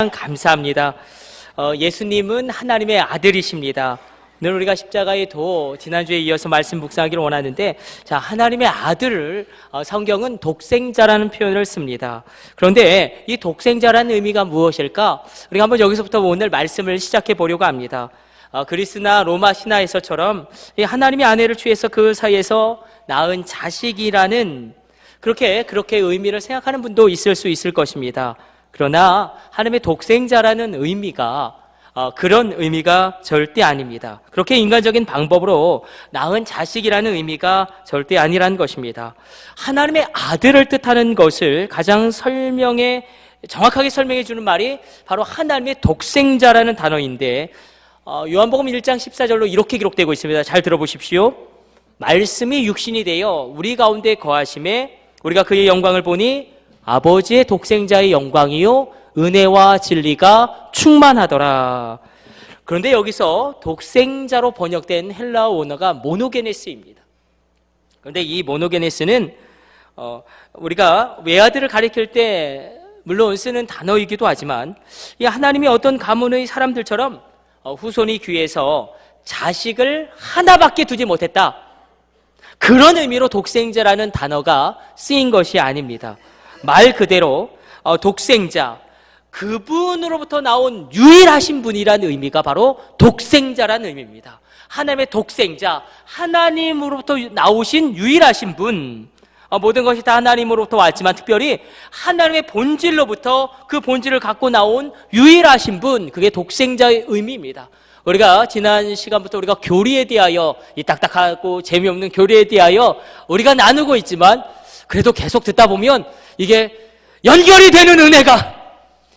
감사합니다. 예수님은 하나님의 아들이십니다. 오늘 우리가 십자가의 도 지난주에 이어서 말씀 묵상하기를 원하는데, 자, 하나님의 아들을 성경은 독생자라는 표현을 씁니다. 그런데 이 독생자라는 의미가 무엇일까? 우리가 한번 여기서부터 오늘 말씀을 시작해 보려고 합니다. 그리스나 로마 신화에서처럼 이 하나님의 아내를 취해서 그 사이에서 낳은 자식이라는 그렇게 의미를 생각하는 분도 있을 수 있을 것입니다. 그러나 하나님의 독생자라는 의미가 그런 의미가 절대 아닙니다. 그렇게 인간적인 방법으로 낳은 자식이라는 의미가 절대 아니라는 것입니다. 하나님의 아들을 뜻하는 것을 가장 정확하게 설명해 주는 말이 바로 하나님의 독생자라는 단어인데, 요한복음 1장 14절로 이렇게 기록되고 있습니다. 잘 들어보십시오. 말씀이 육신이 되어 우리 가운데 거하심에 우리가 그의 영광을 보니 아버지의 독생자의 영광이요 은혜와 진리가 충만하더라. 그런데 여기서 독생자로 번역된 헬라어 원어가 모노게네스입니다. 그런데 이 모노게네스는 우리가 외아들을 가리킬 때 물론 쓰는 단어이기도 하지만, 이 하나님이 어떤 가문의 사람들처럼 후손이 귀해서 자식을 하나밖에 두지 못했다, 그런 의미로 독생자라는 단어가 쓰인 것이 아닙니다. 말 그대로 독생자, 그분으로부터 나온 유일하신 분이라는 의미가 바로 독생자라는 의미입니다. 하나님의 독생자, 하나님으로부터 나오신 유일하신 분, 모든 것이 다 하나님으로부터 왔지만 특별히 하나님의 본질로부터 그 본질을 갖고 나온 유일하신 분, 그게 독생자의 의미입니다. 우리가 지난 시간부터 우리가 교리에 대하여, 이 딱딱하고 재미없는 교리에 대하여 우리가 나누고 있지만, 그래도 계속 듣다 보면 이게 연결이 되는 은혜가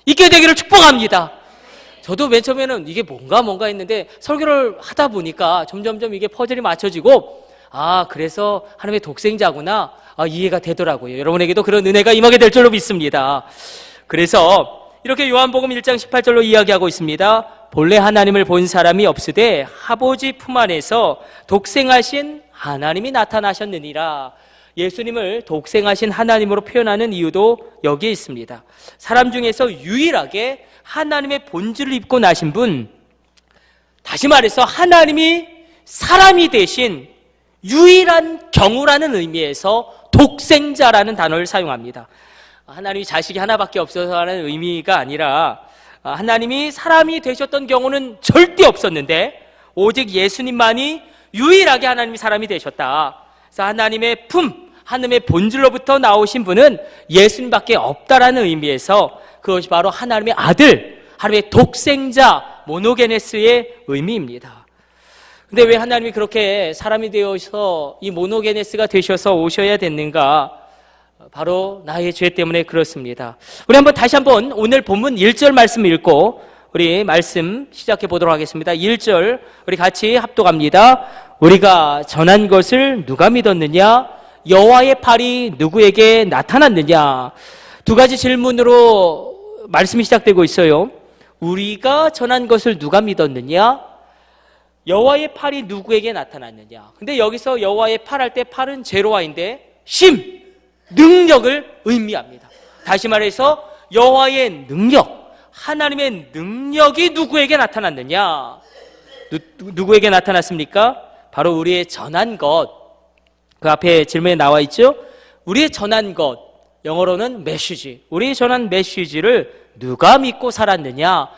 있게 되기를 축복합니다. 저도 맨 처음에는 이게 뭔가 했는데 설교를 하다 보니까 점점점 이게 퍼즐이 맞춰지고, 그래서 하나님의 독생자구나, 이해가 되더라고요. 여러분에게도 그런 은혜가 임하게 될 줄로 믿습니다. 그래서 이렇게 요한복음 1장 18절로 이야기하고 있습니다. 본래 하나님을 본 사람이 없으되 아버지 품 안에서 독생하신 하나님이 나타나셨느니라. 예수님을 독생하신 하나님으로 표현하는 이유도 여기에 있습니다. 사람 중에서 유일하게 하나님의 본질을 입고 나신 분, 다시 말해서 하나님이 사람이 되신 유일한 경우라는 의미에서 독생자라는 단어를 사용합니다. 하나님이 자식이 하나밖에 없어서 하는 의미가 아니라, 하나님이 사람이 되셨던 경우는 절대 없었는데 오직 예수님만이 유일하게 하나님이 사람이 되셨다. 그래서 하나님의 품, 하나님의 본질로부터 나오신 분은 예수님밖에 없다라는 의미에서 그것이 바로 하나님의 아들, 하나님의 독생자, 모노게네스의 의미입니다. 근데 왜 하나님이 그렇게 사람이 되어서 이 모노게네스가 되셔서 오셔야 됐는가? 바로 나의 죄 때문에 그렇습니다. 우리 다시 한번 오늘 본문 1절 말씀 읽고 우리 말씀 시작해 보도록 하겠습니다. 1절 우리 같이 합독합니다. 우리가 전한 것을 누가 믿었느냐? 여호와의 팔이 누구에게 나타났느냐? 두 가지 질문으로 말씀이 시작되고 있어요. 우리가 전한 것을 누가 믿었느냐? 여호와의 팔이 누구에게 나타났느냐? 근데 여기서 여호와의 팔 할 때 팔은 제로와인데 능력을 의미합니다. 다시 말해서 여호와의 능력, 하나님의 능력이 누구에게 나타났느냐? 누구에게 나타났습니까? 바로 우리의 전한 것. 그 앞에 질문에 나와 있죠? 우리의 전한 것, 영어로는 메시지. 우리의 전한 메시지를 누가 믿고 살았느냐?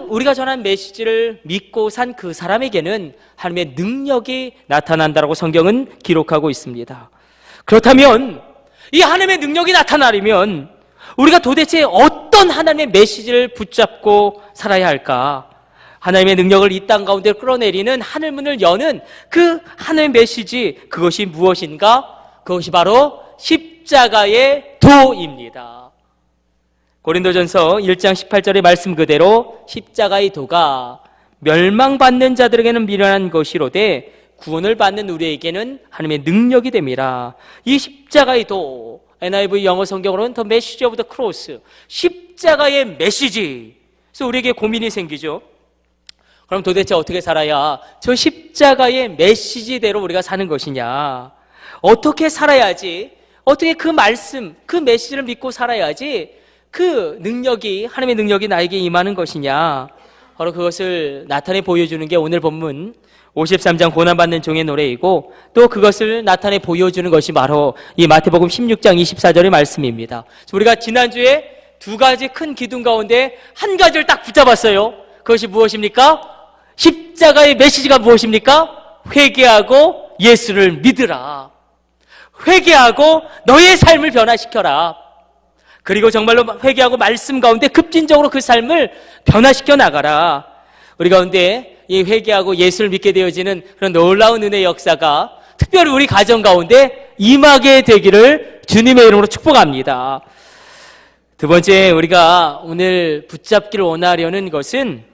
우리가 전한 메시지를 믿고 산 그 사람에게는 하나님의 능력이 나타난다라고 성경은 기록하고 있습니다. 그렇다면 이 하나님의 능력이 나타나려면 우리가 도대체 어떤 하나님의 메시지를 붙잡고 살아야 할까? 하나님의 능력을 이 땅 가운데 끌어내리는 하늘문을 여는 그 하나님의 메시지, 그것이 무엇인가? 그것이 바로 십자가의 도입니다. 고린도전서 1장 18절의 말씀 그대로 십자가의 도가 멸망받는 자들에게는 미련한 것이로되 구원을 받는 우리에게는 하나님의 능력이 됩니다. 이 십자가의 도, NIV 영어 성경으로는 The Message of the Cross, 십자가의 메시지. 그래서 우리에게 고민이 생기죠. 그럼 도대체 어떻게 살아야 저 십자가의 메시지대로 우리가 사는 것이냐? 어떻게 살아야지? 어떻게 그 말씀, 그 메시지를 믿고 살아야지 그 능력이, 하나님의 능력이 나에게 임하는 것이냐? 바로 그것을 나타내 보여주는 게 오늘 본문 53장 고난받는 종의 노래이고, 또 그것을 나타내 보여주는 것이 바로 이 마태복음 16장 24절의 말씀입니다. 우리가 지난주에 두 가지 큰 기둥 가운데 한 가지를 딱 붙잡았어요. 그것이 무엇입니까? 십자가의 메시지가 무엇입니까? 회개하고 예수를 믿으라. 회개하고 너의 삶을 변화시켜라. 그리고 정말로 회개하고 말씀 가운데 급진적으로 그 삶을 변화시켜 나가라. 우리 가운데 이 회개하고 예수를 믿게 되어지는 그런 놀라운 은혜의 역사가 특별히 우리 가정 가운데 임하게 되기를 주님의 이름으로 축복합니다. 두 번째, 우리가 오늘 붙잡기를 원하려는 것은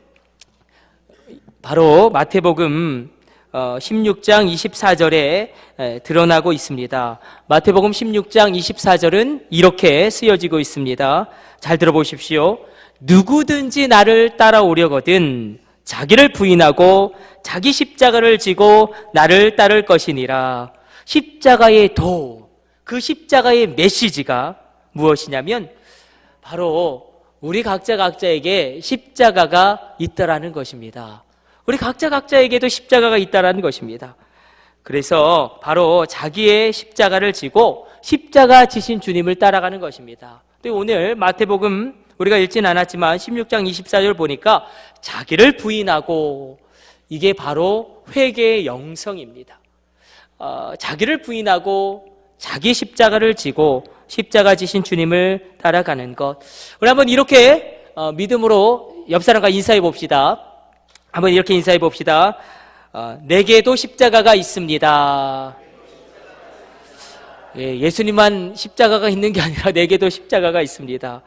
바로 마태복음 16장 24절에 드러나고 있습니다. 마태복음 16장 24절은 이렇게 쓰여지고 있습니다. 잘 들어보십시오. 누구든지 나를 따라오려거든 자기를 부인하고 자기 십자가를 지고 나를 따를 것이니라. 십자가의 도, 그 십자가의 메시지가 무엇이냐면 바로 우리 각자에게 십자가가 있다라는 것입니다. 우리 각자에게도 십자가가 있다라는 것입니다. 그래서 바로 자기의 십자가를 지고 십자가 지신 주님을 따라가는 것입니다. 또 오늘 마태복음 우리가 읽진 않았지만 16장 24절 보니까 자기를 부인하고, 이게 바로 회개의 영성입니다. 자기를 부인하고 자기 십자가를 지고 십자가 지신 주님을 따라가는 것. 우리 한번 이렇게 믿음으로 옆 사람과 인사해 봅시다. 한번 이렇게 인사해 봅시다. 내게도 십자가가 있습니다. 예수님만 십자가가 있는 게 아니라 내게도 십자가가 있습니다.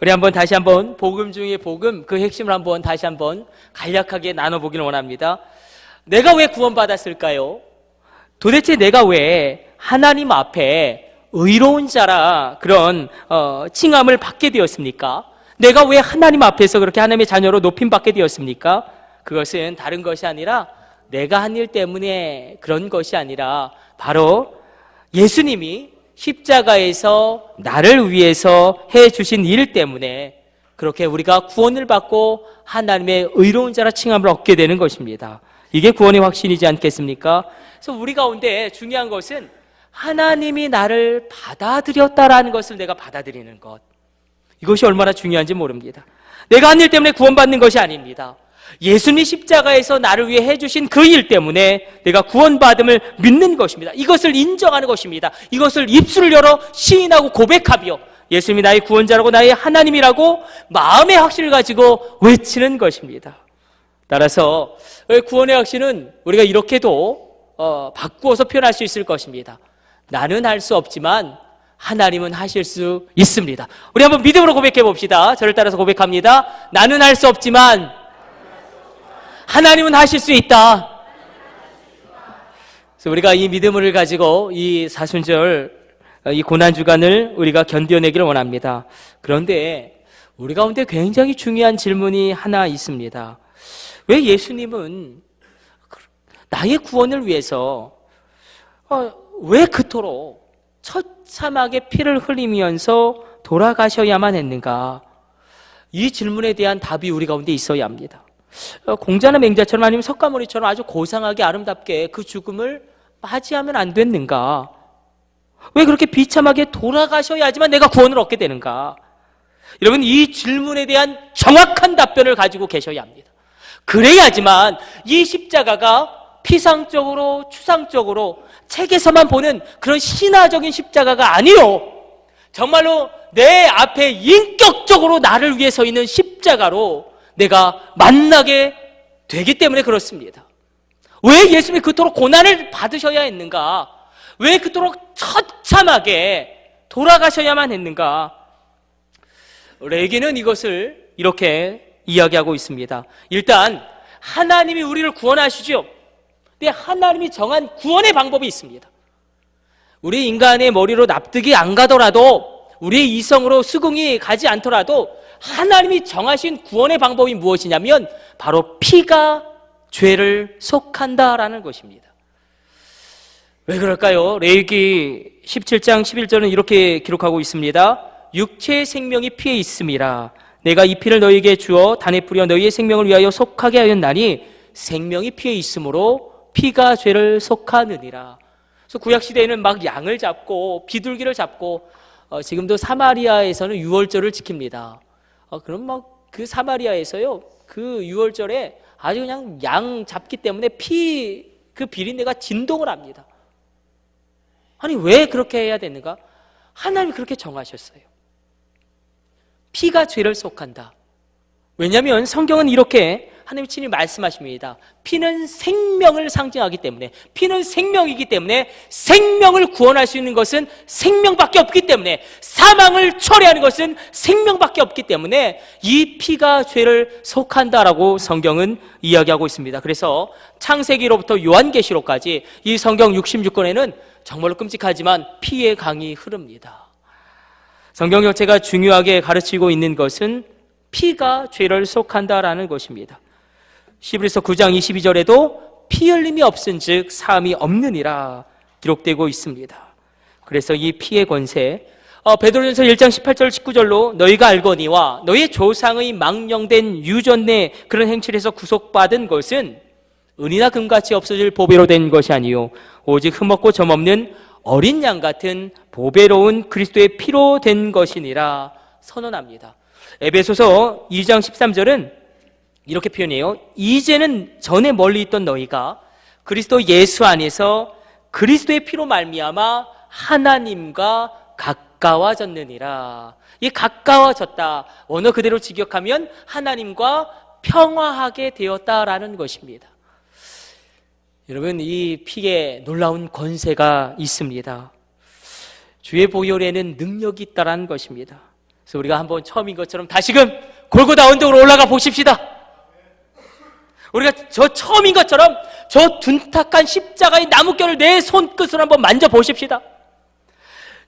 우리 한번 다시 한번 복음 중에 복음, 그 핵심을 한번 다시 한번 간략하게 나눠보기를 원합니다. 내가 왜 구원받았을까요? 도대체 내가 왜 하나님 앞에 의로운 자라 그런 칭함을 받게 되었습니까? 내가 왜 하나님 앞에서 그렇게 하나님의 자녀로 높임받게 되었습니까? 그것은 다른 것이 아니라 내가 한 일 때문에 그런 것이 아니라 바로 예수님이 십자가에서 나를 위해서 해주신 일 때문에 그렇게 우리가 구원을 받고 하나님의 의로운 자라 칭함을 얻게 되는 것입니다. 이게 구원의 확신이지 않겠습니까? 그래서 우리 가운데 중요한 것은 하나님이 나를 받아들였다라는 것을 내가 받아들이는 것, 이것이 얼마나 중요한지 모릅니다. 내가 한 일 때문에 구원받는 것이 아닙니다. 예수님 십자가에서 나를 위해 해주신 그 일 때문에 내가 구원받음을 믿는 것입니다. 이것을 인정하는 것입니다. 이것을 입술을 열어 시인하고 고백하며 예수님이 나의 구원자라고 나의 하나님이라고 마음의 확신을 가지고 외치는 것입니다. 따라서 구원의 확신은 우리가 이렇게도 바꾸어서 표현할 수 있을 것입니다. 나는 할 수 없지만 하나님은 하실 수 있습니다. 우리 한번 믿음으로 고백해 봅시다. 저를 따라서 고백합니다. 나는 할 수 없지만 하나님은 하실 수 있다. 그래서 우리가 이 믿음을 가지고 이 사순절, 이 고난주간을 우리가 견뎌내기를 원합니다. 그런데 우리 가운데 굉장히 중요한 질문이 하나 있습니다. 왜 예수님은 나의 구원을 위해서 왜 그토록 처참하게 피를 흘리면서 돌아가셔야만 했는가? 이 질문에 대한 답이 우리 가운데 있어야 합니다. 공자나 맹자처럼 아니면 석가모니처럼 아주 고상하게 아름답게 그 죽음을 맞이하면 안 됐는가? 왜 그렇게 비참하게 돌아가셔야지만 내가 구원을 얻게 되는가? 여러분, 이 질문에 대한 정확한 답변을 가지고 계셔야 합니다. 그래야지만 이 십자가가 피상적으로 추상적으로 책에서만 보는 그런 신화적인 십자가가 아니요, 정말로 내 앞에 인격적으로 나를 위해 서 있는 십자가로 내가 만나게 되기 때문에 그렇습니다. 왜 예수님이 그토록 고난을 받으셔야 했는가? 왜 그토록 처참하게 돌아가셔야만 했는가? 레기는 이것을 이렇게 이야기하고 있습니다. 일단 하나님이 우리를 구원하시죠. 근데 하나님이 정한 구원의 방법이 있습니다. 우리 인간의 머리로 납득이 안 가더라도, 우리의 이성으로 수긍이 가지 않더라도 하나님이 정하신 구원의 방법이 무엇이냐면 바로 피가 죄를 속한다라는 것입니다. 왜 그럴까요? 레위기 17장 11절은 이렇게 기록하고 있습니다. 육체의 생명이 피에 있음이라. 내가 이 피를 너희에게 주어 단에 뿌려 너희의 생명을 위하여 속하게 하였나니 생명이 피에 있으므로 피가 죄를 속하느니라. 그래서 구약시대에는 막 양을 잡고 비둘기를 잡고 지금도 사마리아에서는 유월절을 지킵니다. 그럼 막 그 사마리아에서요, 그 유월절에 아주 그냥 양 잡기 때문에 그 비린내가 진동을 합니다. 아니, 왜 그렇게 해야 되는가? 하나님이 그렇게 정하셨어요. 피가 죄를 속한다. 왜냐하면 성경은 이렇게 하나님이 친히 말씀하십니다. 피는 생명을 상징하기 때문에, 피는 생명이기 때문에 생명을 구원할 수 있는 것은 생명밖에 없기 때문에, 사망을 철회하는 것은 생명밖에 없기 때문에 이 피가 죄를 속한다라고 성경은 이야기하고 있습니다. 그래서 창세기로부터 요한계시록까지 이 성경 66권에는 정말로 끔찍하지만 피의 강이 흐릅니다. 성경 자체가 중요하게 가르치고 있는 것은 피가 죄를 속한다라는 것입니다. 히브리서 9장 22절에도 피 흘림이 없은즉 사함이 없느니라 기록되고 있습니다. 그래서 이 피의 권세, 베드로전서 1장 18절 19절로 너희가 알거니와 너희 조상의 망령된 유전내 그런 행치를 해서 구속받은 것은 은이나 금같이 없어질 보배로 된 것이 아니요 오직 흠없고 점없는 어린 양 같은 보배로운 그리스도의 피로 된 것이니라 선언합니다. 에베소서 2장 13절은 이렇게 표현해요. 이제는 전에 멀리 있던 너희가 그리스도 예수 안에서 그리스도의 피로 말미암아 하나님과 가까워졌느니라. 이 가까워졌다, 원어 그대로 직역하면 하나님과 평화하게 되었다라는 것입니다. 여러분, 이 피에 놀라운 권세가 있습니다. 주의 보혈에는 능력이 있다라는 것입니다. 그래서 우리가 한번 처음인 것처럼 다시금 골고다 언덕으로 올라가 보십시다. 우리가 저 처음인 것처럼 저 둔탁한 십자가의 나뭇결을 내 손끝으로 한번 만져보십시다.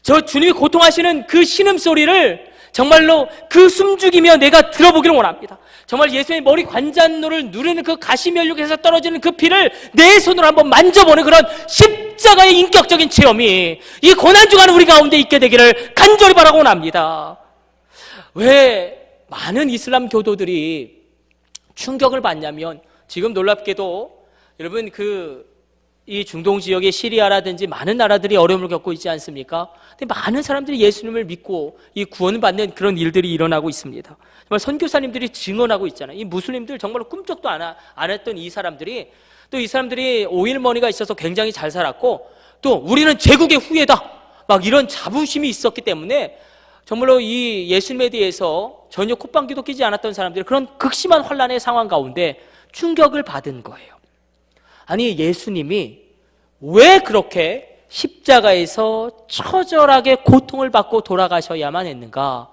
저 주님이 고통하시는 그 신음소리를 정말로 그 숨죽이며 내가 들어보기를 원합니다. 정말 예수의 머리 관잔노를 누르는 그 가시면류에서 떨어지는 그 피를 내 손으로 한번 만져보는 그런 십자가의 인격적인 체험이 이 고난중한 우리 가운데 있게 되기를 간절히 바라고 원합니다. 왜 많은 이슬람 교도들이 충격을 받냐면, 지금 놀랍게도 여러분 이 중동 지역의 시리아라든지 많은 나라들이 어려움을 겪고 있지 않습니까? 근데 많은 사람들이 예수님을 믿고 이 구원을 받는 그런 일들이 일어나고 있습니다. 정말 선교사님들이 증언하고 있잖아요. 이 무슬림들 정말로 꿈쩍도 안 했던 이 사람들이, 또 이 사람들이 오일머니가 있어서 굉장히 잘 살았고, 또 우리는 제국의 후예다, 막 이런 자부심이 있었기 때문에 정말로 이 예수님에 대해서 전혀 콧방귀도 끼지 않았던 사람들이 그런 극심한 환난의 상황 가운데 충격을 받은 거예요. 아니, 예수님이 왜 그렇게 십자가에서 처절하게 고통을 받고 돌아가셔야만 했는가?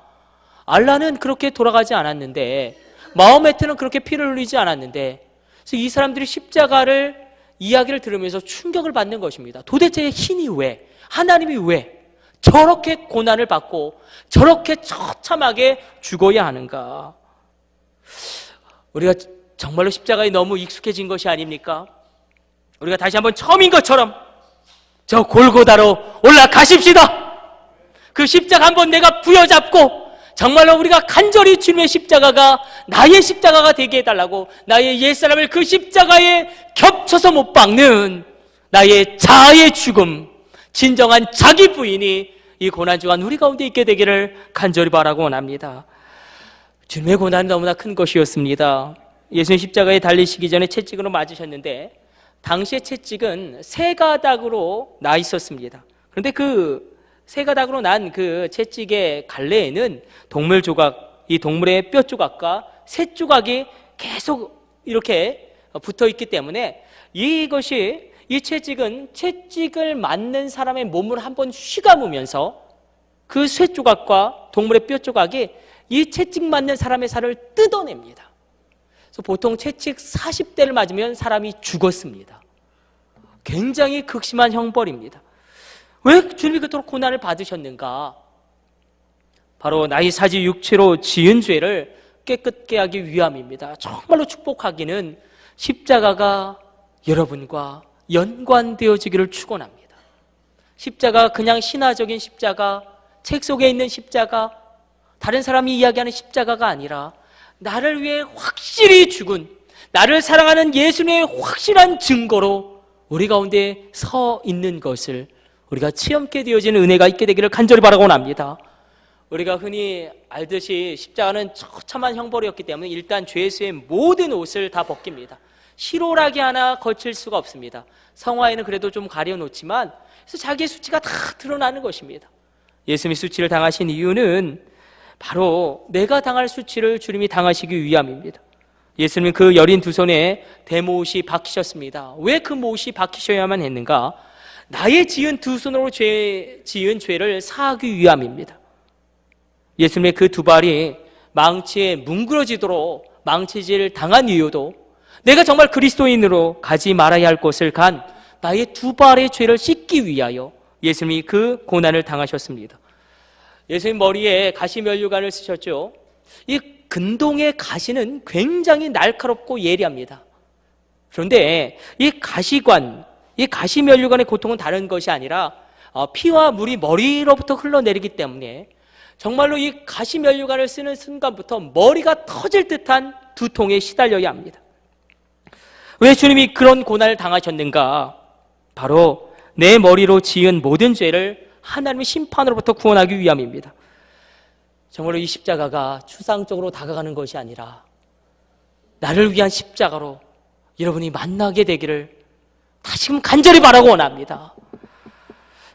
알라는 그렇게 돌아가지 않았는데, 마호메트는 그렇게 피를 흘리지 않았는데, 그래서 이 사람들이 십자가를 이야기를 들으면서 충격을 받는 것입니다. 도대체 신이 왜, 하나님이 왜 저렇게 고난을 받고 저렇게 처참하게 죽어야 하는가? 우리가 정말로 십자가에 너무 익숙해진 것이 아닙니까? 우리가 다시 한번 처음인 것처럼 저 골고다로 올라가십시다. 그 십자가 한번 내가 부여잡고 정말로 우리가 간절히 주님의 십자가가 나의 십자가가 되게 해달라고, 나의 옛사람을 그 십자가에 겹쳐서 못 박는 나의 자아의 죽음, 진정한 자기 부인이 이 고난중한 우리 가운데 있게 되기를 간절히 바라고 원합니다. 주님의 고난은 너무나 큰 것이었습니다. 예수님 십자가에 달리시기 전에 채찍으로 맞으셨는데, 당시의 채찍은 세 가닥으로 나 있었습니다. 그런데 그 세 가닥으로 난 그 채찍의 갈래에는 동물 조각, 이 동물의 뼈 조각과 새 조각이 계속 이렇게 붙어 있기 때문에 이 채찍은 채찍을 맞는 사람의 몸을 한번 휘감으면서 그 쇠 조각과 동물의 뼈 조각이 이 채찍 맞는 사람의 살을 뜯어냅니다. 그래서 보통 채찍 40대를 맞으면 사람이 죽었습니다. 굉장히 극심한 형벌입니다. 왜 주님이 그토록 고난을 받으셨는가? 바로 나의 사지 육체로 지은 죄를 깨끗게 하기 위함입니다. 정말로 축복하기는 십자가가 여러분과 연관되어지기를 축원합니다. 십자가 그냥 신화적인 십자가, 책 속에 있는 십자가, 다른 사람이 이야기하는 십자가가 아니라 나를 위해 확실히 죽은, 나를 사랑하는 예수님의 확실한 증거로 우리 가운데 서 있는 것을 우리가 체험케 되어지는 은혜가 있게 되기를 간절히 바라고 합니다. 우리가 흔히 알듯이 십자가는 처참한 형벌이었기 때문에 일단 죄수의 모든 옷을 다 벗깁니다. 실오라기 하나 거칠 수가 없습니다. 성화에는 그래도 좀 가려놓지만 그래서 자기의 수치가 다 드러나는 것입니다. 예수님이 수치를 당하신 이유는 바로 내가 당할 수치를 주님이 당하시기 위함입니다. 예수님은 그 여린 두 손에 대못이 박히셨습니다. 왜 그 못이 박히셔야만 했는가? 나의 지은 두 손으로 지은 죄를 사하기 위함입니다. 예수님의 그 두 발이 망치에 뭉그러지도록 망치질 당한 이유도 내가 정말 그리스도인으로 가지 말아야 할 곳을 간 나의 두 발의 죄를 씻기 위하여 예수님이 그 고난을 당하셨습니다. 예수님 머리에 가시면류관을 쓰셨죠. 이 근동의 가시는 굉장히 날카롭고 예리합니다. 그런데 이 가시관, 이 가시면류관의 고통은 다른 것이 아니라 피와 물이 머리로부터 흘러내리기 때문에 정말로 이 가시면류관을 쓰는 순간부터 머리가 터질 듯한 두통에 시달려야 합니다. 왜 주님이 그런 고난을 당하셨는가? 바로 내 머리로 지은 모든 죄를 하나님의 심판으로부터 구원하기 위함입니다. 정말로 이 십자가가 추상적으로 다가가는 것이 아니라 나를 위한 십자가로 여러분이 만나게 되기를 다시금 간절히 바라고 원합니다.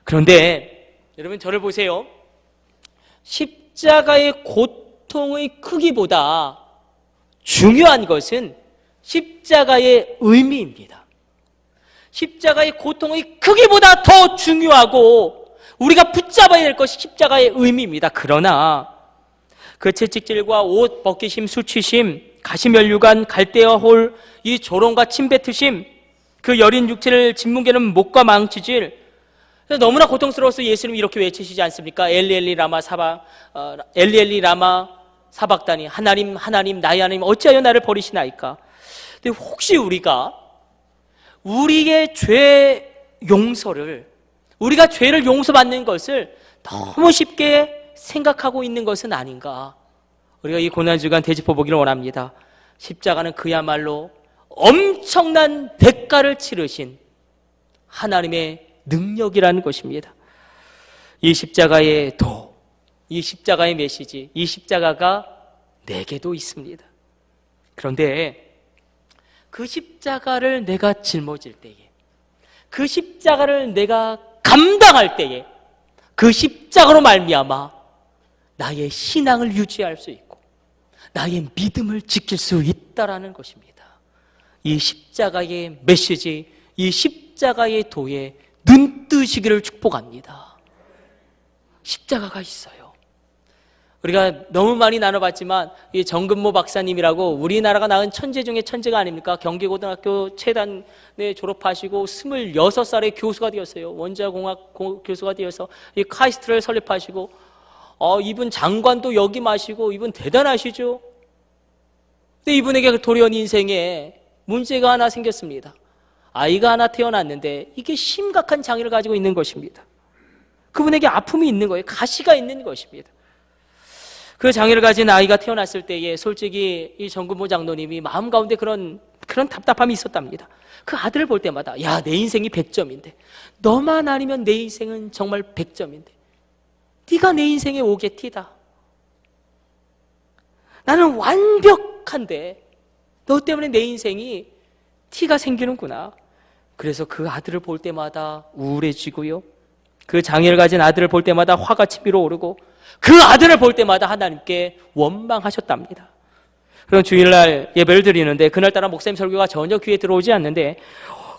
그런데 여러분 저를 보세요. 십자가의 고통의 크기보다 중요한 것은 십자가의 의미입니다. 십자가의 고통의 크기보다 더 중요하고 우리가 붙잡아야 될 것이 십자가의 의미입니다. 그러나 그 채찍질과 옷 벗기심, 수치심, 가시면류관, 갈대와 홀, 이 조롱과 침뱉으심, 그 여린 육체를 짓뭉개는 목과 망치질, 너무나 고통스러워서 예수님이 이렇게 외치시지 않습니까? 엘리엘리 라마 사박다니, 하나님 하나님 나의 하나님 어찌하여 나를 버리시나이까? 근데 혹시 우리가 우리의 죄 용서를, 우리가 죄를 용서받는 것을 너무 쉽게 생각하고 있는 것은 아닌가? 우리가 이 고난주간 되짚어 보기를 원합니다. 십자가는 그야말로 엄청난 대가를 치르신 하나님의 능력이라는 것입니다. 이 십자가의 도, 이 십자가의 메시지, 이 십자가가 내게도 있습니다. 그런데 그 십자가를 내가 짊어질 때에, 그 십자가를 내가 감당할 때에 그 십자가로 말미암아 나의 신앙을 유지할 수 있고 나의 믿음을 지킬 수 있다라는 것입니다. 이 십자가의 메시지, 이 십자가의 도에 눈 뜨시기를 축복합니다. 십자가가 있어요. 우리가 너무 많이 나눠봤지만 이 정근모 박사님이라고 우리나라가 낳은 천재 중에 천재가 아닙니까? 경기고등학교 최단에 졸업하시고 26살에 교수가 되었어요. 원자공학 교수가 되어서 이 카이스트를 설립하시고 이분 장관도 역임하시고 이분 대단하시죠. 근데 이분에게 돌연 인생에 문제가 하나 생겼습니다. 아이가 하나 태어났는데 이게 심각한 장애를 가지고 있는 것입니다. 그분에게 아픔이 있는 거예요. 가시가 있는 것입니다. 그 장애를 가진 아이가 태어났을 때에 솔직히 이 정근모 장로님이 마음 가운데 그런 답답함이 있었답니다. 그 아들을 볼 때마다 야, 내 인생이 100점인데 너만 아니면 내 인생은 정말 100점인데 네가 내 인생의 오게티다. 나는 완벽한데 너 때문에 내 인생이 티가 생기는구나. 그래서 그 아들을 볼 때마다 우울해지고요, 그 장애를 가진 아들을 볼 때마다 화가 치밀어 오르고 그 아들을 볼 때마다 하나님께 원망하셨답니다. 그럼 주일날 예배를 드리는데 그날따라 목사님 설교가 전혀 귀에 들어오지 않는데,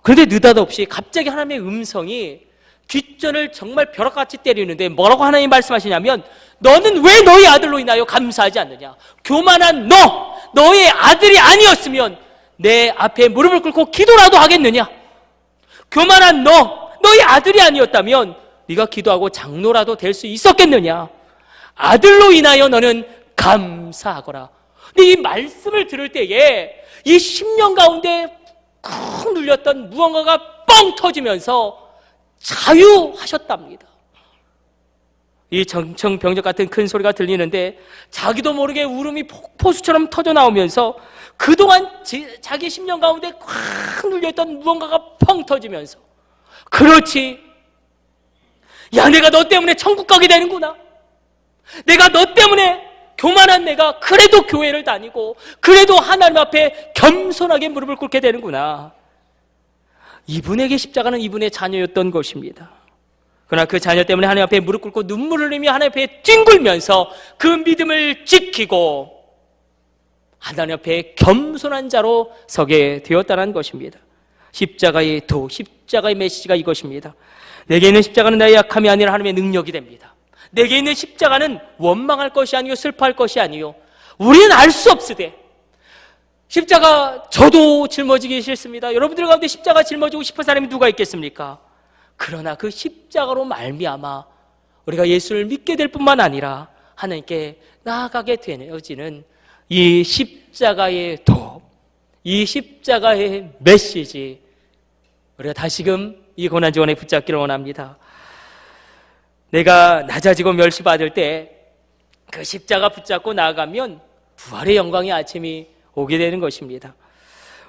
그런데 느닷없이 갑자기 하나님의 음성이 귓전을 정말 벼락같이 때리는데 뭐라고 하나님 말씀하시냐면, 너는 왜 너희 아들로 인하여 감사하지 않느냐? 교만한 너의 아들이 아니었으면 내 앞에 무릎을 꿇고 기도라도 하겠느냐? 교만한 너의 아들이 아니었다면 네가 기도하고 장로라도 될 수 있었겠느냐? 아들로 인하여 너는 감사하거라. 근데 이 말씀을 들을 때에 이 10년 가운데 쿵 눌렸던 무언가가 뻥 터지면서 자유하셨답니다. 이 정청병적 같은 큰 소리가 들리는데 자기도 모르게 울음이 폭포수처럼 터져 나오면서 그동안 자기 심령 가운데 꽉 눌려있던 무언가가 펑 터지면서, 그렇지, 야, 내가 너 때문에 천국 가게 되는구나. 내가 너 때문에, 교만한 내가 그래도 교회를 다니고 그래도 하나님 앞에 겸손하게 무릎을 꿇게 되는구나. 이분에게 십자가는 이분의 자녀였던 것입니다. 그러나 그 자녀 때문에 하나님 앞에 무릎 꿇고 눈물을 흘리며 하나님 앞에 뒹굴면서 그 믿음을 지키고 하나님 앞에 겸손한 자로 서게 되었다는 것입니다. 십자가의 도, 십자가의 메시지가 이것입니다. 내게 있는 십자가는 나의 약함이 아니라 하나님의 능력이 됩니다. 내게 있는 십자가는 원망할 것이 아니요 슬퍼할 것이 아니요 우리는 알 수 없으되, 십자가 저도 짊어지기 싫습니다. 여러분들 가운데 십자가 짊어지고 싶은 사람이 누가 있겠습니까? 그러나 그 십자가로 말미암아 우리가 예수를 믿게 될 뿐만 아니라 하나님께 나아가게 되어지는 이 십자가의 도, 이 십자가의 메시지, 우리가 다시금 이 고난주간에 붙잡기를 원합니다. 내가 낮아지고 멸시받을 때 그 십자가 붙잡고 나아가면 부활의 영광의 아침이 오게 되는 것입니다.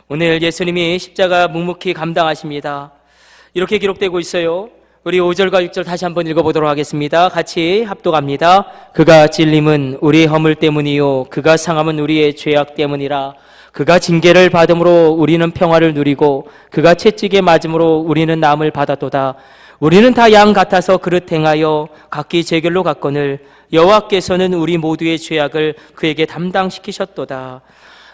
오늘 예수님이 십자가 묵묵히 감당하십니다. 이렇게 기록되고 있어요. 우리 5절과 6절 다시 한번 읽어보도록 하겠습니다. 같이 합독합니다. 그가 찔림은 우리의 허물 때문이요 그가 상함은 우리의 죄악 때문이라. 그가 징계를 받음으로 우리는 평화를 누리고 그가 채찍에 맞음으로 우리는 남을 받았도다. 우리는 다 양 같아서 그릇 행하여 각기 제 길로 갔거늘 여호와께서는 우리 모두의 죄악을 그에게 담당시키셨도다.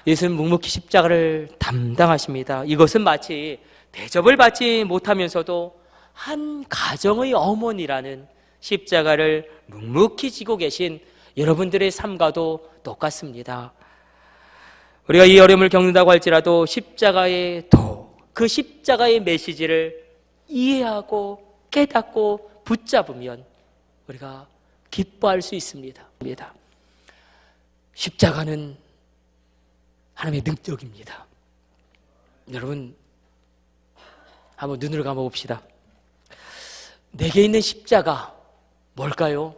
예수는 묵묵히 십자가를 담당하십니다. 이것은 마치 대접을 받지 못하면서도 한 가정의 어머니라는 십자가를 묵묵히 지고 계신 여러분들의 삶과도 똑같습니다. 우리가 이 어려움을 겪는다고 할지라도 십자가의 도, 그 십자가의 메시지를 이해하고 깨닫고 붙잡으면 우리가 기뻐할 수 있습니다. 십자가는 하나님의 능력입니다. 여러분, 한번 눈을 감아봅시다. 내게 있는 십자가 뭘까요?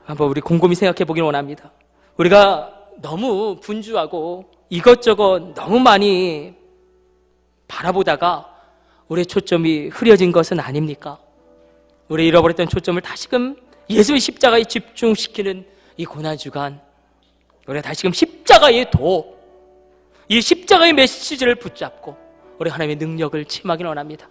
한번 우리 곰곰이 생각해 보길 원합니다. 우리가 너무 분주하고 이것저것 너무 많이 바라보다가 우리의 초점이 흐려진 것은 아닙니까? 우리 잃어버렸던 초점을 다시금 예수의 십자가에 집중시키는 이 고난주간, 우리가 다시금 십자가의 도, 이 십자가의 메시지를 붙잡고 우리 하나님의 능력을 체험하기를 원합니다.